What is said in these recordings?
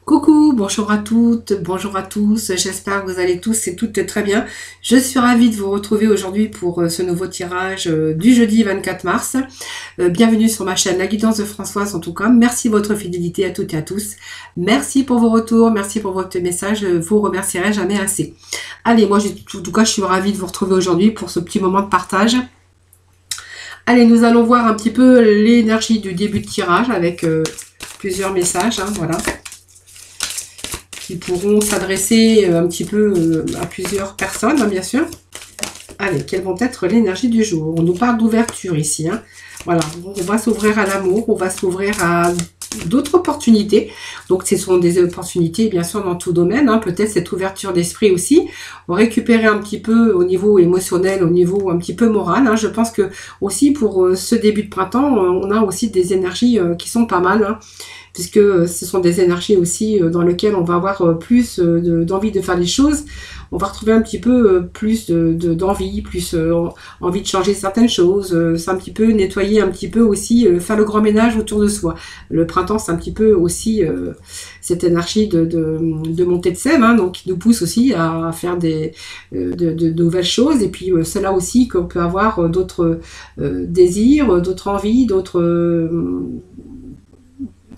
Coucou, bonjour à toutes, bonjour à tous, j'espère que vous allez tous et toutes très bien. Je suis ravie de vous retrouver aujourd'hui pour ce nouveau tirage du jeudi 24 mars. Bienvenue sur ma chaîne La Guidance de Françoise en tout cas. Merci de votre fidélité à toutes et à tous. Merci pour vos retours, merci pour votre message, je vous remercierai jamais assez. Allez, moi en tout cas je suis ravie de vous retrouver aujourd'hui pour ce petit moment de partage. Allez, nous allons voir un petit peu l'énergie du début de tirage avec plusieurs messages, voilà. Qui pourront s'adresser un petit peu à plusieurs personnes, bien sûr. Allez, quelles vont être l'énergie du jour? On nous parle d'ouverture ici. Voilà, on va s'ouvrir à l'amour, on va s'ouvrir à d'autres opportunités. Donc, ce sont des opportunités, bien sûr, dans tout domaine. Peut-être cette ouverture d'esprit aussi. On va récupérer un petit peu au niveau émotionnel, au niveau un petit peu moral. Je pense que aussi pour ce début de printemps, on a aussi des énergies qui sont pas mal. Puisque ce sont des énergies aussi dans lesquelles on va avoir plus d'envie de faire les choses. On va retrouver un petit peu plus d'envie, plus envie de changer certaines choses. C'est un petit peu nettoyer, un petit peu aussi faire le grand ménage autour de soi. Le printemps, c'est un petit peu aussi cette énergie de montée de sève, donc qui nous pousse aussi à faire de nouvelles choses. Et puis c'est là aussi qu'on peut avoir d'autres désirs, d'autres envies, d'autres...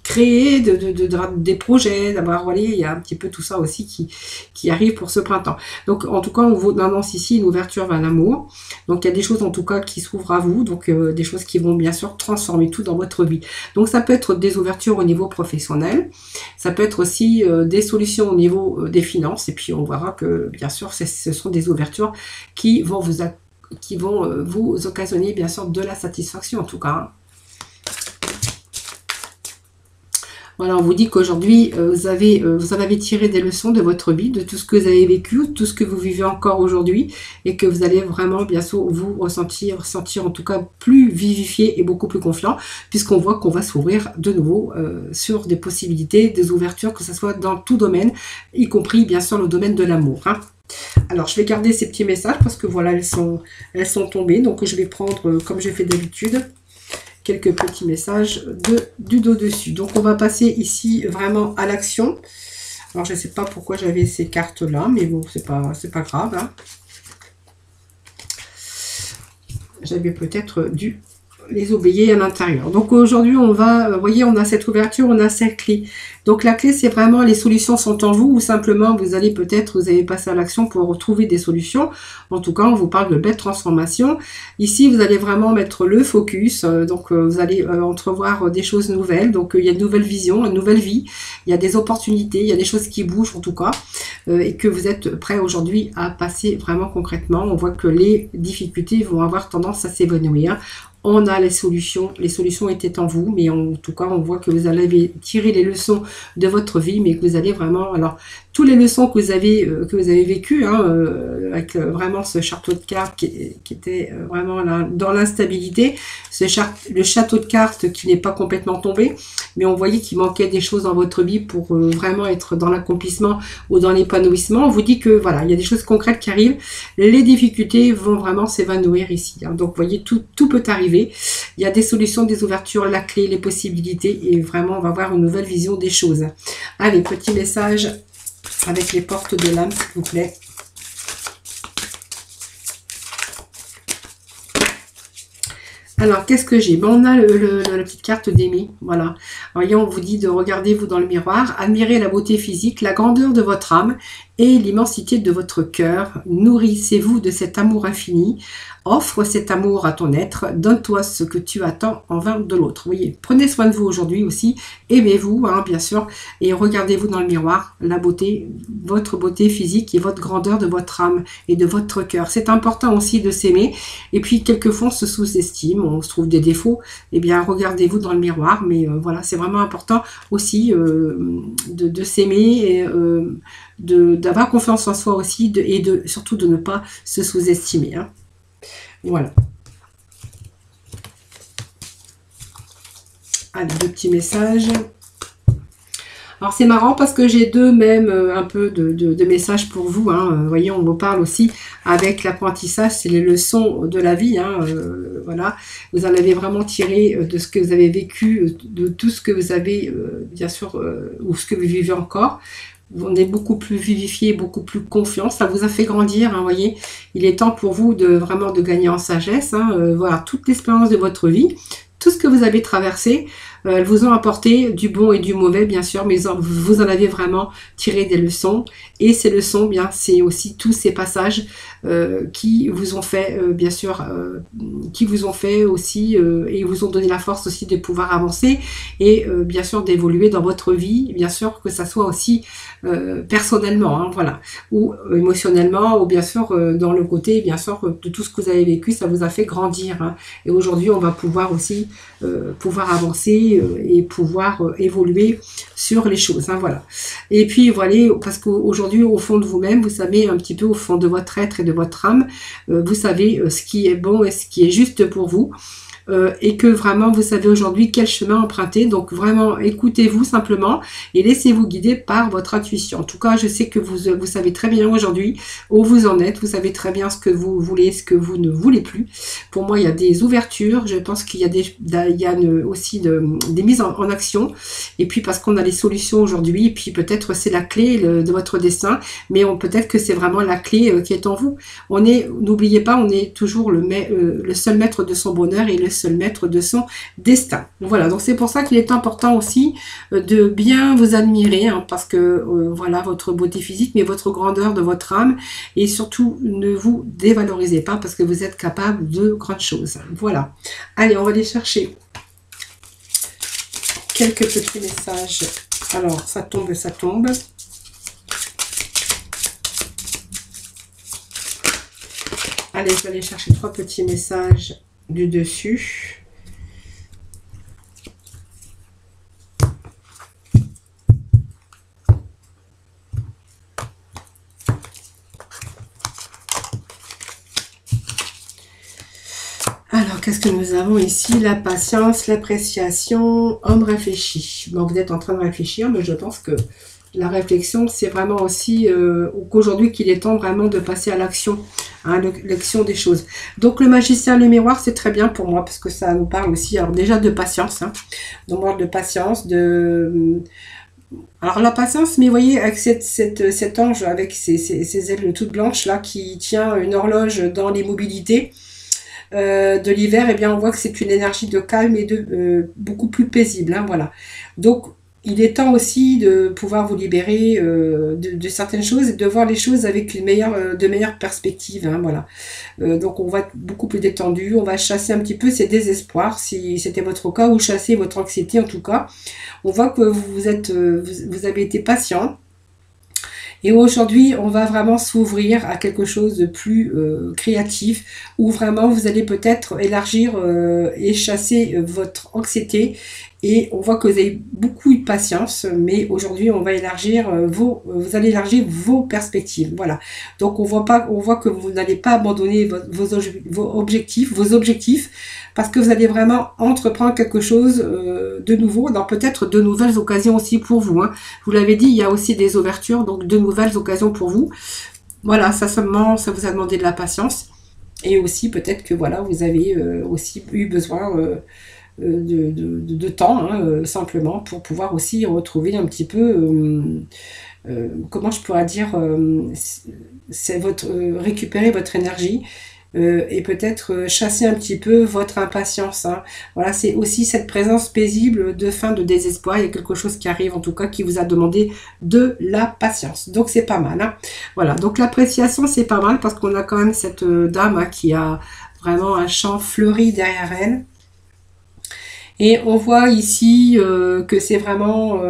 créer des projets, d'avoir, voilà, il y a un petit peu tout ça aussi qui arrive pour ce printemps. Donc en tout cas, on vous annonce ici une ouverture vers l'amour. Donc il y a des choses en tout cas qui s'ouvrent à vous, donc des choses qui vont bien sûr transformer tout dans votre vie. Donc ça peut être des ouvertures au niveau professionnel, ça peut être aussi des solutions au niveau des finances, et puis on verra que bien sûr ce sont des ouvertures qui vont vous occasionner bien sûr de la satisfaction en tout cas. Voilà, on vous dit qu'aujourd'hui, vous en avez tiré des leçons de votre vie, de tout ce que vous avez vécu, tout ce que vous vivez encore aujourd'hui, et que vous allez vraiment, bien sûr, vous sentir en tout cas plus vivifié et beaucoup plus confiant, puisqu'on voit qu'on va s'ouvrir de nouveau sur des possibilités, des ouvertures, que ce soit dans tout domaine, y compris, bien sûr, le domaine de l'amour. Alors, je vais garder ces petits messages, parce que voilà, elles sont tombées, donc je vais prendre, comme j'ai fait d'habitude, quelques petits messages du dos dessus. Donc on va passer ici vraiment à l'action. Alors je ne sais pas pourquoi j'avais ces cartes là, mais bon, c'est pas grave. J'avais peut-être dû les oublier à l'intérieur. Donc aujourd'hui on va, vous voyez, on a cette ouverture, on a cette clé. Donc la clé, c'est vraiment les solutions sont en vous, ou simplement vous allez passer à l'action pour trouver des solutions. En tout cas, on vous parle de belle transformation. Ici, vous allez vraiment mettre le focus, donc vous allez entrevoir des choses nouvelles. Donc il y a une nouvelle vision, une nouvelle vie, il y a des opportunités, il y a des choses qui bougent en tout cas, et que vous êtes prêt aujourd'hui à passer vraiment concrètement. On voit que les difficultés vont avoir tendance à s'évanouir. On a les solutions étaient en vous, mais en tout cas, on voit que vous allez tirer les leçons de votre vie, mais que vous allez vraiment, alors, toutes les leçons que vous avez vécues, avec vraiment ce château de cartes qui était vraiment là, dans l'instabilité, le château de cartes qui n'est pas complètement tombé, mais on voyait qu'il manquait des choses dans votre vie pour vraiment être dans l'accomplissement ou dans l'épanouissement. On vous dit que voilà, il y a des choses concrètes qui arrivent, les difficultés vont vraiment s'évanouir ici. Donc, vous voyez, tout peut arriver. Il y a des solutions, des ouvertures, la clé, les possibilités, et vraiment, on va avoir une nouvelle vision des choses. Allez, petit message avec les portes de l'âme, s'il vous plaît. Alors, qu'est-ce que j'ai? On a la petite carte d'Aimé, voilà. Voyez, on vous dit de regarder vous dans le miroir, admirer la beauté physique, la grandeur de votre âme et l'immensité de votre cœur. Nourrissez-vous de cet amour infini. Offre cet amour à ton être. Donne-toi ce que tu attends en vain de l'autre. Vous voyez, prenez soin de vous aujourd'hui aussi. Aimez-vous, bien sûr. Et regardez-vous dans le miroir, la beauté, votre beauté physique et votre grandeur de votre âme et de votre cœur. C'est important aussi de s'aimer. Et puis, quelquefois, on se sous-estime, on se trouve des défauts. Eh bien, regardez-vous dans le miroir. Mais voilà, c'est vraiment important aussi de s'aimer et d'avoir confiance en soi aussi et surtout de ne pas se sous-estimer. Voilà. Allez, deux petits messages. Alors c'est marrant parce que j'ai deux même un peu de messages pour vous. Hein. Vous voyez, on vous parle aussi avec l'apprentissage, c'est les leçons de la vie. Hein. Voilà, vous en avez vraiment tiré de ce que vous avez vécu, de tout ce que vous avez, bien sûr, ou ce que vous vivez encore. On est beaucoup plus vivifié, beaucoup plus confiant. Ça vous a fait grandir, hein, vous voyez. Il est temps pour vous de vraiment de gagner en sagesse. Hein. Voilà, toute l'expérience de votre vie, tout ce que vous avez traversé, elles vous ont apporté du bon et du mauvais, bien sûr, mais vous en avez vraiment tiré des leçons. Et ces leçons, bien, c'est aussi tous ces passages qui vous ont fait, bien sûr, qui vous ont fait aussi, et vous ont donné la force aussi de pouvoir avancer et bien sûr d'évoluer dans votre vie, bien sûr que ça soit aussi personnellement, hein, voilà, ou émotionnellement, ou bien sûr dans le côté, bien sûr, de tout ce que vous avez vécu, ça vous a fait grandir. Hein. Et aujourd'hui, on va pouvoir aussi pouvoir avancer et pouvoir évoluer sur les choses. Hein, voilà. Et puis voilà, parce qu'aujourd'hui, au fond de vous-même, vous savez un petit peu au fond de votre être et de votre âme, vous savez ce qui est bon et ce qui est juste pour vous. Et que vraiment vous savez aujourd'hui quel chemin emprunter. Donc vraiment écoutez-vous simplement et laissez-vous guider par votre intuition. En tout cas, je sais que vous savez très bien aujourd'hui où vous en êtes. Vous savez très bien ce que vous voulez, ce que vous ne voulez plus. Pour moi, il y a des ouvertures. Je pense qu'il y a aussi des mises en action. Et puis parce qu'on a les solutions aujourd'hui. Et puis peut-être c'est la clé de votre destin. Mais peut-être que c'est vraiment la clé qui est en vous. N'oubliez pas, on est toujours le seul maître de son bonheur et le seul maître de son destin. Voilà, donc c'est pour ça qu'il est important aussi de bien vous admirer, hein, parce que voilà, votre beauté physique, mais votre grandeur de votre âme, et surtout ne vous dévalorisez pas parce que vous êtes capable de grandes choses. Voilà. Allez, on va aller chercher quelques petits messages. Alors, ça tombe, ça tombe. Allez, je vais aller chercher 3 petits messages du dessus. Alors, qu'est-ce que nous avons ici? La patience, l'appréciation, homme réfléchi. Bon, vous êtes en train de réfléchir, mais je pense que la réflexion, c'est vraiment aussi qu'aujourd'hui qu'il est temps vraiment de passer à l'action, hein, l'action des choses. Donc le magicien, le miroir, c'est très bien pour moi parce que ça nous parle aussi, alors déjà de patience, hein, donc de patience, alors la patience, mais vous voyez avec cet ange avec ses ailes toutes blanches là qui tient une horloge dans l'immobilité de l'hiver, et bien on voit que c'est une énergie de calme et de beaucoup plus paisible, hein, voilà. Donc il est temps aussi de pouvoir vous libérer de certaines choses et de voir les choses avec de meilleures perspectives. Hein, voilà. Donc on va être beaucoup plus détendu, on va chasser un petit peu ces désespoirs, si c'était votre cas, ou chasser votre anxiété en tout cas. On voit que vous avez été patient. Et aujourd'hui, on va vraiment s'ouvrir à quelque chose de plus créatif, où vraiment vous allez peut-être élargir et chasser votre anxiété. Et on voit que vous avez beaucoup de patience, mais aujourd'hui on va élargir vous allez élargir vos perspectives. Voilà. Donc on voit que vous n'allez pas abandonner vos objectifs, parce que vous allez vraiment entreprendre quelque chose de nouveau, dans peut-être de nouvelles occasions aussi pour vous. Hein. Vous l'avez dit, il y a aussi des ouvertures, donc de nouvelles occasions pour vous. Voilà, ça vous a demandé de la patience. Et aussi peut-être que voilà, vous avez aussi eu besoin de temps, hein, simplement, pour pouvoir aussi retrouver un petit peu, comment je pourrais dire, c'est récupérer votre énergie. Et peut-être chasser un petit peu votre impatience. Hein. Voilà, c'est aussi cette présence paisible de fin de désespoir. Il y a quelque chose qui arrive, en tout cas, qui vous a demandé de la patience. Donc, c'est pas mal. Hein. Voilà, donc l'appréciation, c'est pas mal parce qu'on a quand même cette dame hein, qui a vraiment un champ fleuri derrière elle. Et on voit ici que c'est vraiment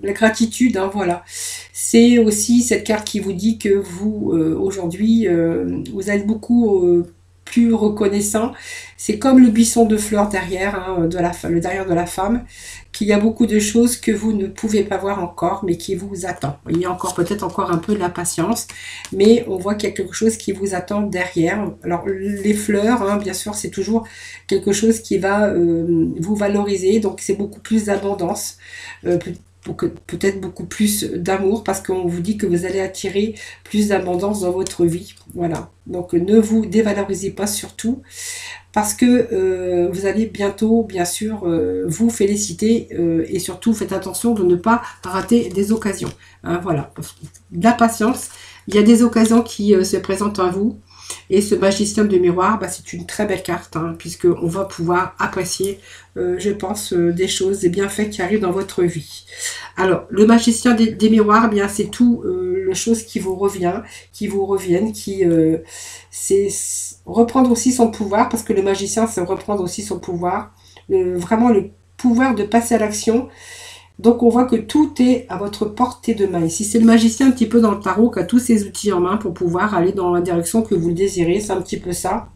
la gratitude, hein, voilà. C'est aussi cette carte qui vous dit que vous, aujourd'hui, vous êtes beaucoup plus reconnaissant. C'est comme le buisson de fleurs derrière, hein, le derrière de la femme, qu'il y a beaucoup de choses que vous ne pouvez pas voir encore, mais qui vous attend. Il y a peut-être encore un peu de la patience, mais on voit qu'il y a quelque chose qui vous attend derrière. Alors les fleurs, hein, bien sûr, c'est toujours quelque chose qui va vous valoriser, donc c'est beaucoup plus d'abondance. peut-être beaucoup plus d'amour, parce qu'on vous dit que vous allez attirer plus d'abondance dans votre vie. Voilà, donc ne vous dévalorisez pas surtout, parce que vous allez bientôt, bien sûr, vous féliciter, et surtout faites attention de ne pas rater des occasions. Hein, voilà, de la patience. Il y a des occasions qui se présentent à vous. Et ce magicien de miroir, bah, c'est une très belle carte, hein, puisqu'on va pouvoir apprécier, je pense, des choses, des bienfaits qui arrivent dans votre vie. Alors, le magicien des miroirs, eh bien, c'est tout les choses qui vous reviennent, c'est reprendre aussi son pouvoir, parce que le magicien, c'est reprendre aussi son pouvoir, vraiment le pouvoir de passer à l'action. Donc on voit que tout est à votre portée de main. Ici, c'est le magicien un petit peu dans le tarot qui a tous ses outils en main pour pouvoir aller dans la direction que vous le désirez. C'est un petit peu ça.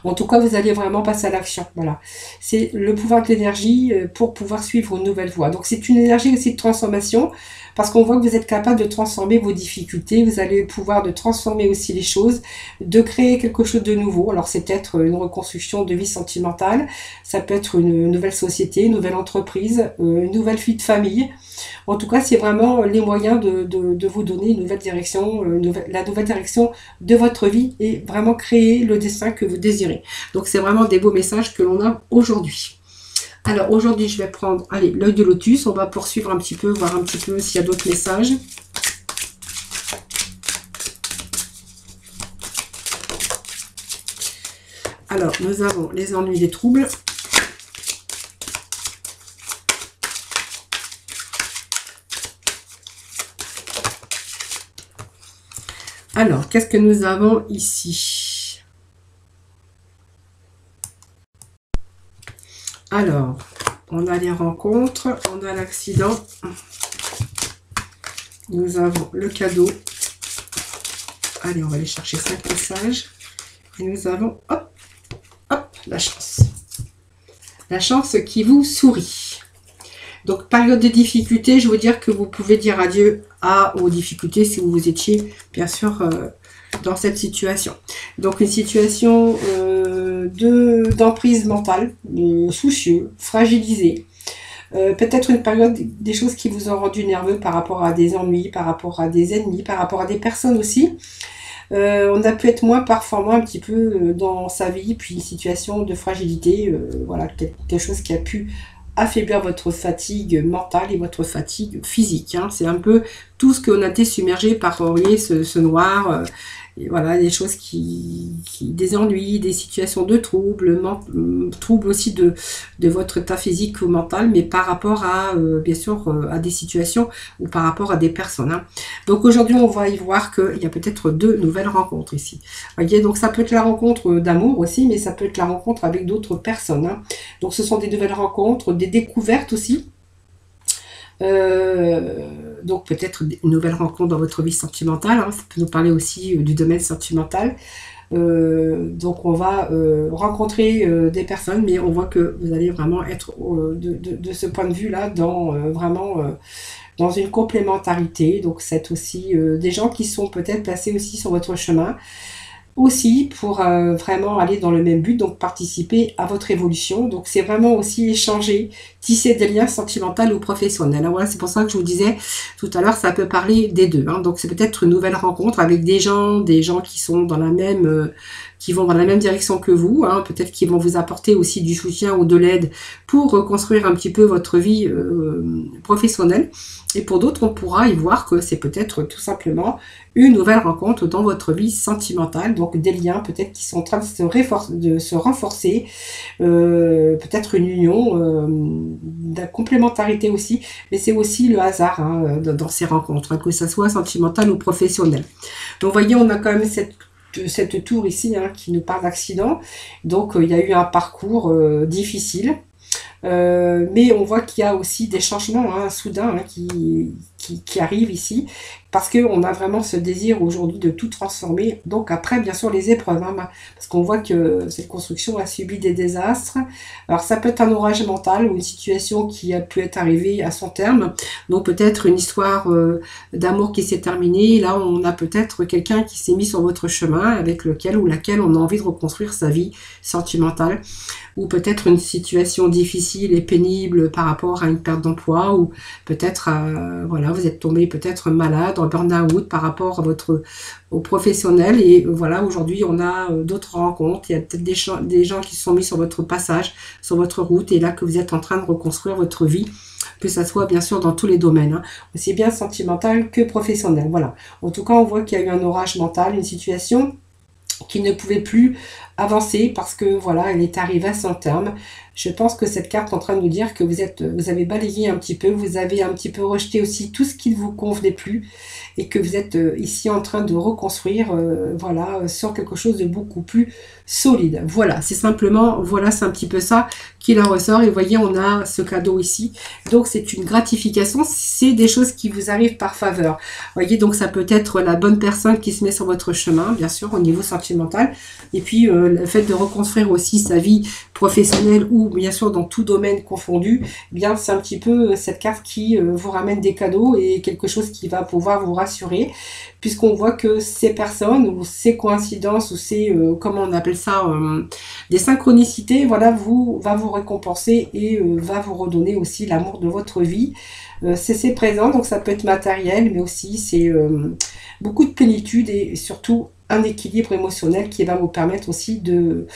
En tout cas, vous allez vraiment passer à l'action. Voilà. C'est le pouvoir de l'énergie pour pouvoir suivre une nouvelle voie. Donc c'est une énergie aussi de transformation, parce qu'on voit que vous êtes capable de transformer vos difficultés. Vous allez pouvoir de transformer aussi les choses, de créer quelque chose de nouveau. Alors c'est peut-être une reconstruction de vie sentimentale, ça peut être une nouvelle société, une nouvelle entreprise, une nouvelle vie de famille. En tout cas, c'est vraiment les moyens de vous donner une nouvelle direction, la nouvelle direction de votre vie, et vraiment créer le destin que vous désirez. Donc c'est vraiment des beaux messages que l'on a aujourd'hui. Alors aujourd'hui, je vais prendre, allez, l'œil de lotus. On va poursuivre un petit peu, voir un petit peu s'il y a d'autres messages. Alors, nous avons les ennuis, les troubles. Alors, qu'est-ce que nous avons ici? Alors, on a les rencontres, on a l'accident, nous avons le cadeau. Allez, on va aller chercher 5 messages. Et nous avons, hop, hop, la chance. La chance qui vous sourit. Donc, période de difficulté, je veux dire que vous pouvez dire adieu aux difficultés si vous étiez, bien sûr, dans cette situation. Donc, une situation d'emprise mentale, soucieux, fragilisé. Peut-être une période, des choses qui vous ont rendu nerveux par rapport à des ennuis, par rapport à des ennemis, par rapport à des personnes aussi. On a pu être moins performant un petit peu dans sa vie, puis une situation de fragilité, voilà, quelque chose qui a pu affaiblir votre fatigue mentale et votre fatigue physique. Hein. C'est un peu tout ce qu'on a été submergé par, vous voyez, ce noir. Et voilà, des choses des ennuis, des situations de troubles, troubles aussi de votre état physique ou mental, mais par rapport à, bien sûr, à des situations ou par rapport à des personnes. Hein. Donc aujourd'hui, on va y voir qu'il y a peut-être 2 nouvelles rencontres ici. Vous voyez, donc ça peut être la rencontre d'amour aussi, mais ça peut être la rencontre avec d'autres personnes. Hein. Donc ce sont des nouvelles rencontres, des découvertes aussi. Donc peut-être une nouvelle rencontre dans votre vie sentimentale, hein, ça peut nous parler aussi du domaine sentimental. Donc on va rencontrer des personnes, mais on voit que vous allez vraiment être de ce point de vue là dans dans une complémentarité. Donc c'est aussi des gens qui sont peut-être placés aussi sur votre chemin, aussi pour vraiment aller dans le même but, donc participer à votre évolution. Donc c'est vraiment aussi échanger, tisser des liens sentimentaux ou professionnels. Alors voilà, c'est pour ça que je vous disais tout à l'heure, ça peut parler des deux. Hein. Donc c'est peut-être une nouvelle rencontre avec des gens qui sont dans la même, qui vont dans la même direction que vous. Hein. Peut-être qu'ils vont vous apporter aussi du soutien ou de l'aide pour reconstruire un petit peu votre vie professionnelle. Et pour d'autres, on pourra y voir que c'est peut-être tout simplement une nouvelle rencontre dans votre vie sentimentale. Donc des liens peut-être qui sont en train de se renforcer. Peut-être une union, de la complémentarité aussi. Mais c'est aussi le hasard hein, dans ces rencontres, hein, que ça soit sentimental ou professionnel. Donc vous voyez, on a quand même cette tour ici hein, qui nous parle d'accident. Donc il y a eu un parcours difficile. Mais on voit qu'il y a aussi des changements hein, soudains hein, qui arrivent ici, parce qu'on a vraiment ce désir aujourd'hui de tout transformer. Donc après, bien sûr, les épreuves, hein, parce qu'on voit que cette construction a subi des désastres. Alors ça peut être un orage mental ou une situation qui a pu être arrivée à son terme. Donc peut-être une histoire d'amour qui s'est terminée. Là, on a peut-être quelqu'un qui s'est mis sur votre chemin avec lequel ou laquelle on a envie de reconstruire sa vie sentimentale. Ou peut-être une situation difficile et pénible par rapport à une perte d'emploi, ou peut-être, voilà, vous êtes tombé peut-être malade, en burn-out par rapport à au professionnel, et voilà, aujourd'hui on a d'autres rencontres, il y a peut-être des gens qui se sont mis sur votre passage, sur votre route, et là que vous êtes en train de reconstruire votre vie, que ça soit bien sûr dans tous les domaines, hein, aussi bien sentimental que professionnel, voilà. En tout cas, on voit qu'il y a eu un orage mental, une situation qui ne pouvait plus avancer parce que voilà, elle est arrivée à son terme. Je pense que cette carte est en train de nous dire que vous avez balayé un petit peu, vous avez un petit peu rejeté aussi tout ce qui ne vous convenait plus, et que vous êtes ici en train de reconstruire, voilà, sur quelque chose de beaucoup plus solide. Voilà, c'est simplement, voilà, c'est un petit peu ça qui en ressort. Et vous voyez, on a ce cadeau ici. Donc c'est une gratification, c'est des choses qui vous arrivent par faveur. Vous voyez, donc ça peut être la bonne personne qui se met sur votre chemin, bien sûr, au niveau sentimental. Et puis le fait de reconstruire aussi sa vie professionnelle ou bien sûr dans tout domaine confondu, eh bien c'est un petit peu cette carte qui vous ramène des cadeaux et quelque chose qui va pouvoir vous rassurer, puisqu'on voit que ces personnes ou ces coïncidences ou ces, comment on appelle ça, des synchronicités, voilà, va vous récompenser et va vous redonner aussi l'amour de votre vie. C'est présent, donc ça peut être matériel, mais aussi c'est beaucoup de plénitude et surtout un équilibre émotionnel qui va vous permettre aussi de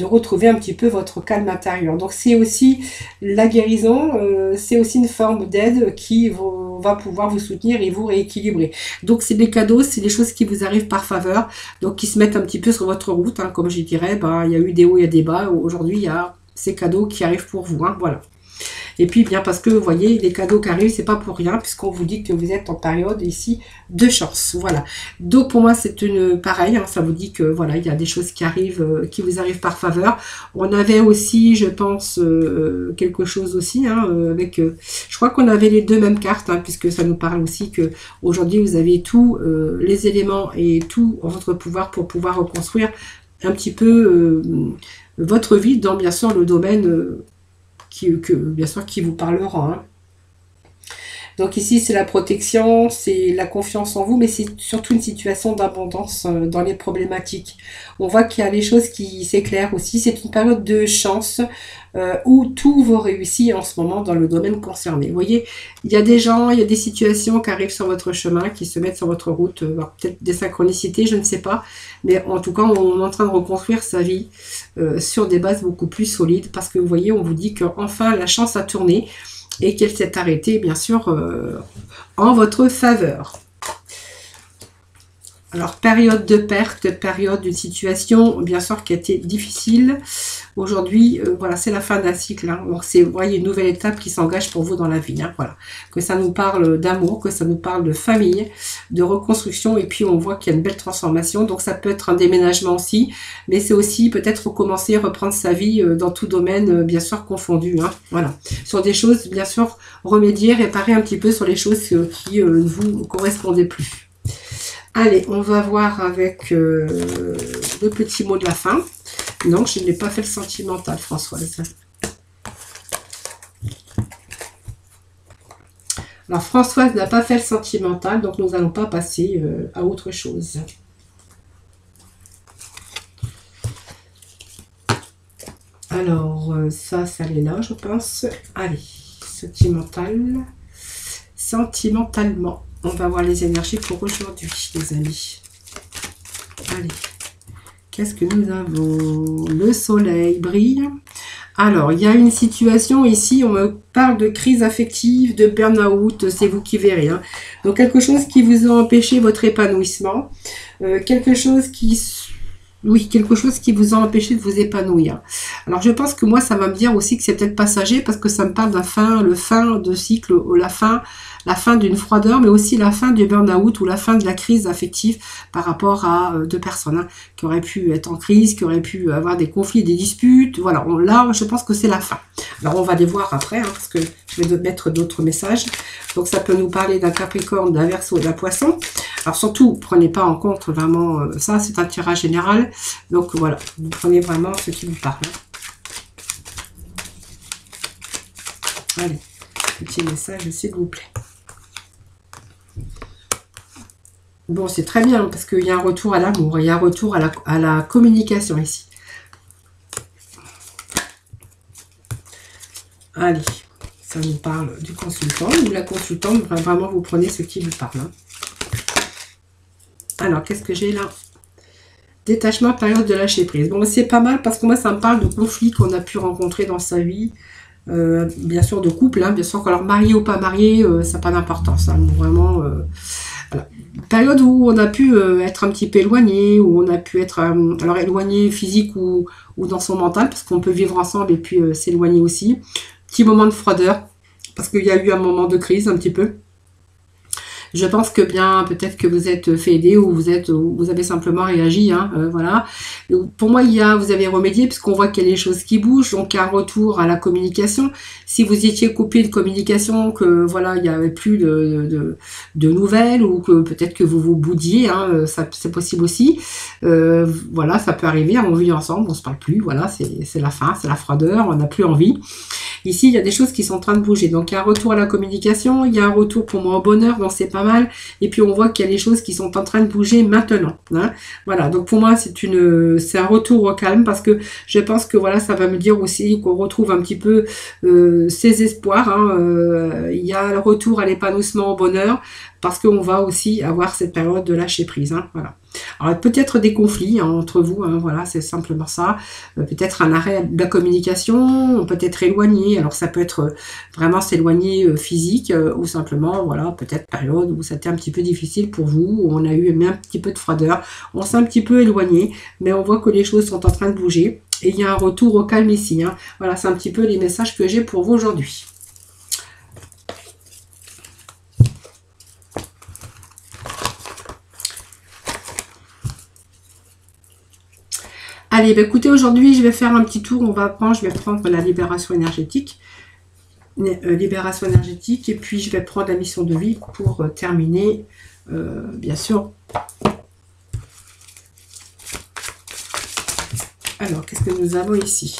retrouver un petit peu votre calme intérieur. Donc c'est aussi la guérison, c'est aussi une forme d'aide qui va pouvoir vous soutenir et vous rééquilibrer. Donc c'est des cadeaux, c'est des choses qui vous arrivent par faveur, donc qui se mettent un petit peu sur votre route, hein, comme je dirais, ben, il y a eu des hauts, il y a des bas, aujourd'hui il y a ces cadeaux qui arrivent pour vous, hein, voilà. Et puis bien parce que vous voyez, les cadeaux qui arrivent, c'est pas pour rien, puisqu'on vous dit que vous êtes en période ici de chance. Voilà. Donc pour moi, c'est une pareil, hein, ça vous dit que voilà, il y a des choses qui arrivent, qui vous arrivent par faveur. On avait aussi, je pense, quelque chose aussi, hein, avec je crois qu'on avait les deux mêmes cartes, hein, puisque ça nous parle aussi que aujourd'hui vous avez tous les éléments et tout en votre pouvoir pour pouvoir reconstruire un petit peu votre vie dans bien sûr le domaine bien sûr qui vous parlera, hein. Donc ici c'est la protection, c'est la confiance en vous, mais c'est surtout une situation d'abondance dans les problématiques. On voit qu'il y a des choses qui s'éclairent aussi, c'est une période de chance où tout vous réussit en ce moment dans le domaine concerné. Vous voyez, il y a des gens, il y a des situations qui arrivent sur votre chemin, qui se mettent sur votre route, peut-être des synchronicités, je ne sais pas, mais en tout cas on est en train de reconstruire sa vie sur des bases beaucoup plus solides, parce que vous voyez, on vous dit qu'enfin la chance a tourné, et qu'elle s'est arrêtée, bien sûr, en votre faveur. Alors, période de perte, période d'une situation, bien sûr, qui a été difficile. Aujourd'hui, voilà, c'est la fin d'un cycle, hein. Donc, c'est, vous voyez, une nouvelle étape qui s'engage pour vous dans la vie, hein, voilà. Que ça nous parle d'amour, que ça nous parle de famille, de reconstruction, et puis on voit qu'il y a une belle transformation. Donc, ça peut être un déménagement aussi, mais c'est aussi peut-être recommencer, reprendre sa vie dans tout domaine, bien sûr, confondu, hein, voilà. Sur des choses, bien sûr, remédier, réparer un petit peu sur les choses qui ne vous correspondaient plus. Allez, on va voir avec le petit mot de la fin. Non, je n'ai pas fait le sentimental, Françoise. Alors, Françoise n'a pas fait le sentimental, donc nous n'allons pas passer à autre chose. Alors, ça l'est là, je pense. Allez, sentimental. Sentimentalement. On va voir les énergies pour aujourd'hui, les amis. Allez. Qu'est-ce que nous avons? Le soleil brille. Alors, il y a une situation ici, on me parle de crise affective, de burn-out, c'est vous qui verrez, hein. Donc, quelque chose qui vous a empêché votre épanouissement. Quelque chose qui vous a empêché de vous épanouir. Alors, je pense que moi, ça va me dire aussi que c'est peut-être passager, parce que ça me parle le fin de cycle, ou la fin d'une froideur, mais aussi la fin du burn-out ou la fin de la crise affective par rapport à deux personnes, hein, qui auraient pu être en crise, qui auraient pu avoir des conflits, des disputes. Voilà, là, je pense que c'est la fin. Alors, on va les voir après, hein, parce que Je vais mettre d'autres messages. Donc ça peut nous parler d'un Capricorne, d'un Verseau, d'un Poisson. Alors surtout, prenez pas en compte vraiment ça, c'est un tirage général. Donc voilà, vous prenez vraiment ce qui vous parle. Allez, petit message s'il vous plaît. Bon, c'est très bien parce qu'il y a un retour à l'amour, il y a un retour à la communication ici. Allez, ça nous parle du consultant ou la consultante. Vraiment, vous prenez ce qui vous parle. Hein. Alors, qu'est-ce que j'ai là? Détachement, période de lâcher prise. Bon, c'est pas mal parce que moi, ça me parle de conflits qu'on a pu rencontrer dans sa vie. Bien sûr, de couple. Hein, bien sûr, alors marié ou pas marié, ça n'a pas d'importance. Hein, vraiment... Voilà. Période où on a pu être un petit peu éloigné, où on a pu être alors éloigné physique ou dans son mental, parce qu'on peut vivre ensemble et puis s'éloigner aussi. Petit moment de froideur, parce qu'il y a eu un moment de crise un petit peu. Je pense que bien, peut-être que vous êtes fait aider ou vous avez simplement réagi, hein, voilà. Pour moi, vous avez remédié puisqu'on voit qu'il y a des choses qui bougent, donc un retour à la communication. Si vous étiez coupé de communication, que voilà, il n'y avait plus de nouvelles ou que peut-être que vous vous boudiez, hein, c'est possible aussi. Voilà, ça peut arriver, on vit ensemble, on se parle plus, voilà, c'est la fin, c'est la froideur, on n'a plus envie. Ici, il y a des choses qui sont en train de bouger. Donc, il y a un retour à la communication. Il y a un retour pour moi au bonheur. Donc, c'est pas mal. Et puis, on voit qu'il y a des choses qui sont en train de bouger maintenant. Hein. Voilà. Donc, pour moi, c'est un retour au calme parce que je pense que, voilà, ça va me dire aussi qu'on retrouve un petit peu ses espoirs. Hein. Il y a le retour à l'épanouissement au bonheur parce qu'on va aussi avoir cette période de lâcher prise. Hein. Voilà. Alors, peut-être des conflits hein, entre vous, hein, voilà, c'est simplement ça. Peut-être un arrêt de la communication, peut-être éloigné. Alors, ça peut être vraiment s'éloigner physique ou simplement, voilà, peut-être période où c'était un petit peu difficile pour vous, où on a eu même un petit peu de froideur. On s'est un petit peu éloigné, mais on voit que les choses sont en train de bouger. Et il y a un retour au calme ici. Hein. Voilà, c'est un petit peu les messages que j'ai pour vous aujourd'hui. Allez, bah écoutez, aujourd'hui, je vais faire un petit tour. Je vais prendre la libération énergétique. Libération énergétique. Et puis, je vais prendre la mission de vie pour terminer, bien sûr. Alors, qu'est-ce que nous avons ici?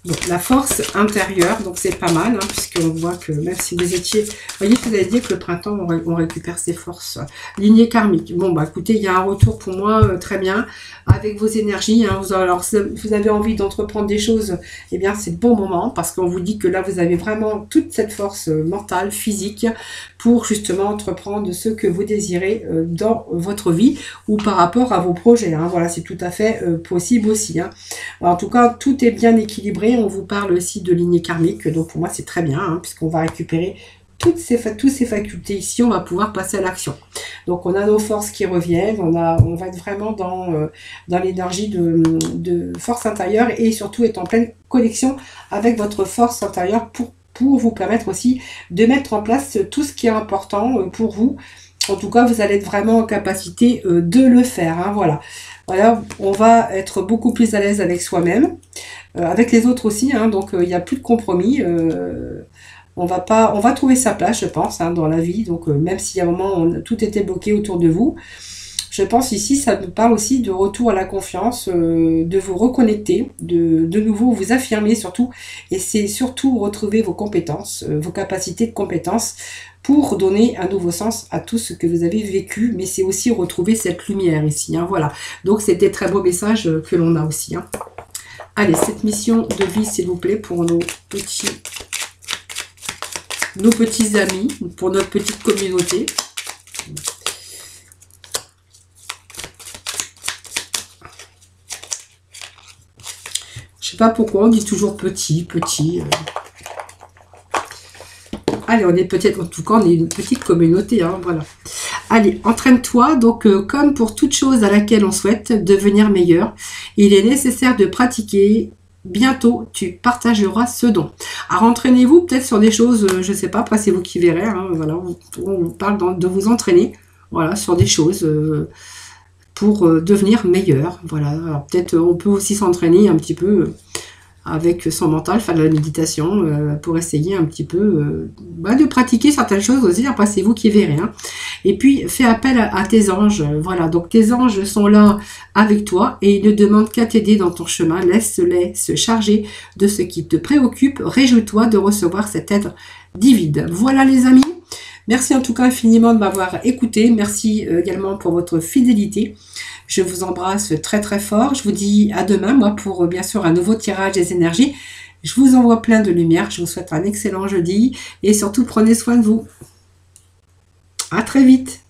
Donc, la force intérieure, donc c'est pas mal, hein, puisqu'on voit que même si vous étiez... Vous voyez, vous avez dit que le printemps, on récupère ses forces. Lignée karmique. Bon, bah écoutez, il y a un retour pour moi très bien, avec vos énergies. Hein, alors, si vous avez envie d'entreprendre des choses, eh bien, c'est le bon moment, parce qu'on vous dit que là, vous avez vraiment toute cette force mentale, physique, pour justement entreprendre ce que vous désirez dans votre vie, ou par rapport à vos projets. Hein. Voilà, c'est tout à fait possible aussi. Hein. Alors, en tout cas, tout est bien équilibré. On vous parle aussi de lignée karmique, donc pour moi c'est très bien, hein, puisqu'on va récupérer toutes ces facultés ici, on va pouvoir passer à l'action. Donc on a nos forces qui reviennent, on va être vraiment dans l'énergie de force intérieure et surtout être en pleine connexion avec votre force intérieure pour vous permettre aussi de mettre en place tout ce qui est important pour vous. En tout cas, vous allez être vraiment en capacité de le faire. Hein, voilà. Voilà, on va être beaucoup plus à l'aise avec soi-même, avec les autres aussi. Hein, donc, il n'y a plus de compromis. On va trouver sa place, je pense, hein, dans la vie. Donc, même s'il y a un moment où tout était bloqué autour de vous, je pense ici, ça nous parle aussi de retour à la confiance, de vous reconnecter, de nouveau vous affirmer surtout. Et c'est surtout retrouver vos compétences, vos capacités de compétences pour donner un nouveau sens à tout ce que vous avez vécu. Mais c'est aussi retrouver cette lumière ici. Hein, voilà. Donc, c'était très beau message que l'on a aussi. Hein. Allez, cette mission de vie, s'il vous plaît, pour nos petits amis, pour notre petite communauté. Je sais pas pourquoi on dit toujours petit. Allez, on est peut-être, en tout cas, on est une petite communauté, hein, voilà. Allez, entraîne-toi. Donc, comme pour toute chose à laquelle on souhaite devenir meilleur, il est nécessaire de pratiquer. Bientôt, tu partageras ce don. Alors, entraînez-vous peut-être sur des choses, je ne sais pas, après c'est vous qui verrez. Hein, voilà, on parle de vous entraîner, voilà, sur des choses pour devenir meilleur. Voilà, alors peut-être on peut aussi s'entraîner un petit peu avec son mental, faire de la méditation pour essayer un petit peu de pratiquer certaines choses aussi. Après, c'est vous qui verrez. Hein. Et puis, fais appel à tes anges. Voilà, donc tes anges sont là avec toi et ils ne demandent qu'à t'aider dans ton chemin. Laisse-les se charger de ce qui te préoccupe. Réjouis-toi de recevoir cette aide divine. Voilà les amis. Merci en tout cas infiniment de m'avoir écouté. Merci également pour votre fidélité. Je vous embrasse très très fort. Je vous dis à demain, moi, pour bien sûr un nouveau tirage des énergies. Je vous envoie plein de lumière. Je vous souhaite un excellent jeudi. Et surtout, prenez soin de vous. À très vite.